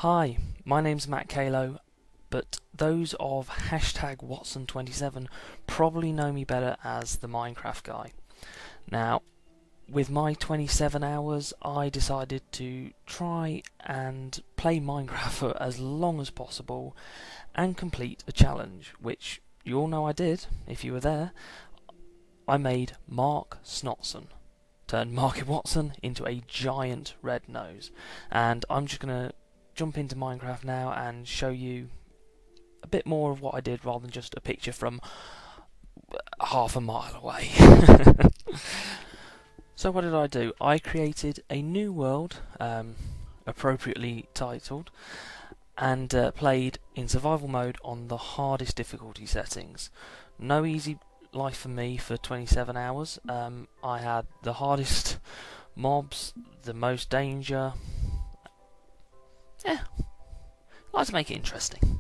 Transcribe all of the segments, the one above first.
Hi, my name's Nandhra-Calow, but those of #Watson27 probably know me better as the Minecraft guy. Now, with my 27 hours, I decided to try and play Minecraft for as long as possible and complete a challenge, which you all know I did, if you were there. I made Mark Snotson. Turned Marky Watson into a giant red nose. And I'm just going to jump into Minecraft now and show you a bit more of what I did rather than just a picture from half a mile away. So what did I do? I created a new world, appropriately titled, and played in survival mode on the hardest difficulty settings. No easy life for me for 27 hours. I had the hardest mobs, the most danger. Yeah, I like to make it interesting.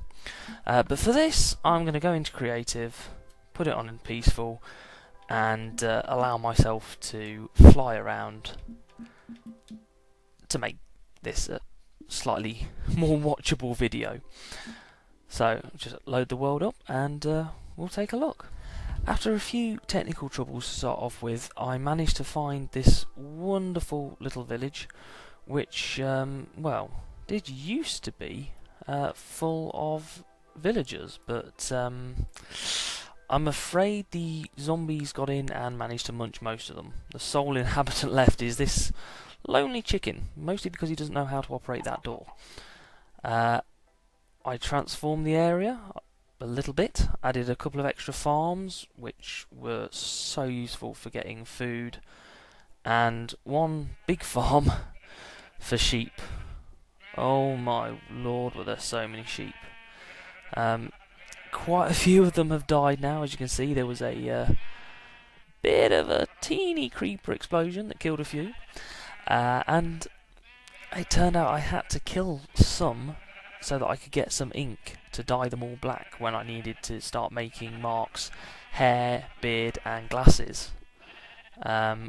But for this, I'm going to go into creative, put it on in peaceful, and allow myself to fly around to make this a slightly more watchable video. So just load the world up and we'll take a look. After a few technical troubles to start off with, I managed to find this wonderful little village, which, well, did used to be full of villagers, but I'm afraid the zombies got in and managed to munch most of them. The sole inhabitant left is this lonely chicken, mostly because he doesn't know how to operate that door. I transformed the area a little bit, added a couple of extra farms, which were so useful for getting food, and one big farm for sheep. Oh my lord, were there so many sheep. Quite a few of them have died now. As you can see, there was a bit of a teeny creeper explosion that killed a few, and it turned out I had to kill some so that I could get some ink to dye them all black when I needed to start making Mark's hair, beard and glasses,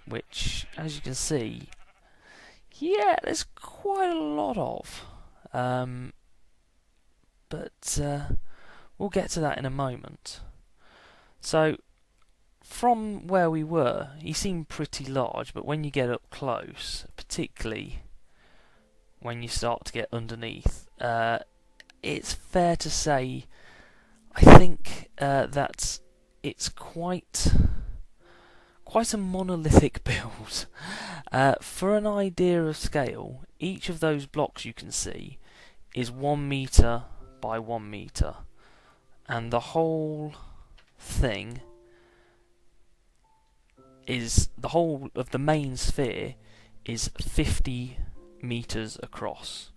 which, as you can see, yeah, there's quite a lot of, but we'll get to that in a moment. So, from where we were, he seemed pretty large, but when you get up close, particularly when you start to get underneath, it's fair to say, I think that it's quite a monolithic build. For an idea of scale, each of those blocks you can see is 1 meter by 1 meter, and the whole thing is, the whole of the main sphere is 50 meters across,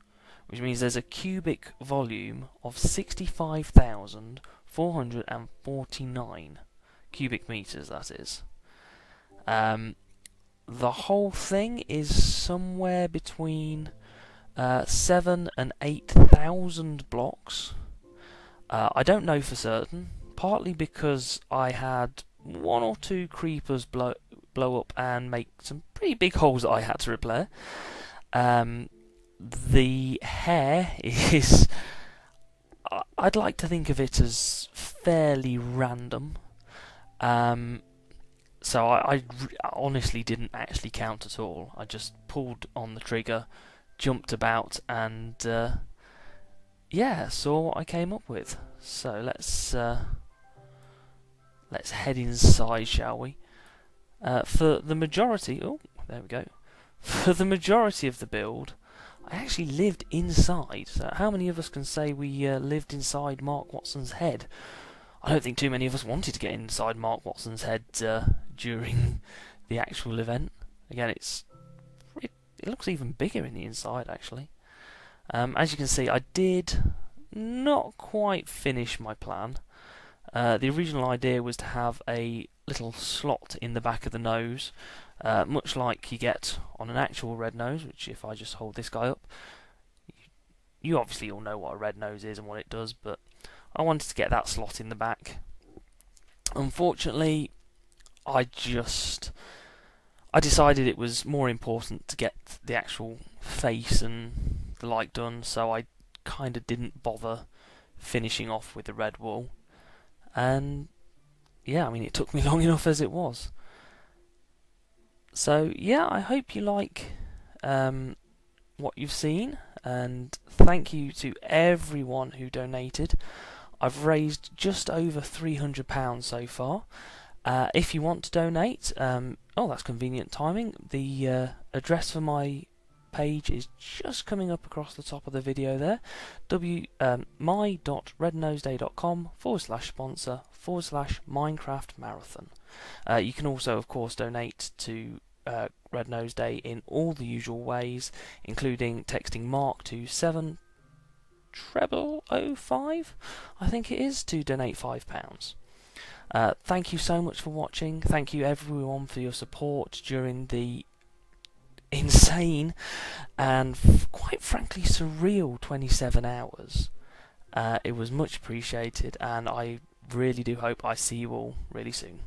which means there's a cubic volume of 65,449 cubic meters, that is. The whole thing is somewhere between 7 and 8,000 blocks. I don't know for certain, partly because I had 1 or 2 creepers blow up and make some pretty big holes that I had to repair. The hair is, I'd like to think of it as fairly random. So I honestly didn't actually count at all. I just pulled on the trigger, jumped about, and yeah, saw what I came up with. So let's head inside, shall we? For the majority, oh, there we go. For the majority of the build, I actually lived inside. So how many of us can say we lived inside Mark Watson's head? I don't think too many of us wanted to get inside Mark Watson's head during the actual event. Again, it looks even bigger in the inside, actually. As you can see, I did not quite finish my plan. The original idea was to have a little slot in the back of the nose, much like you get on an actual red nose, which, if I just hold this guy up, you obviously all know what a red nose is and what it does, but I wanted to get that slot in the back. Unfortunately, I decided it was more important to get the actual face and the like done, so I kind of didn't bother finishing off with the red wool. And yeah, I mean, it took me long enough as it was. So yeah, I hope you like what you've seen, and thank you to everyone who donated. I've raised just over £300 so far. If you want to donate, oh, that's convenient timing. The address for my page is just coming up across the top of the video there. my.rednoseday.com/sponsor/Minecraft Marathon. You can also, of course, donate to Red Nose Day in all the usual ways, including texting Mark to 70005, I think it is, to donate £5. Thank you so much for watching. Thank you everyone for your support during the insane and quite frankly surreal 27 hours. It was much appreciated, and I really do hope I see you all really soon.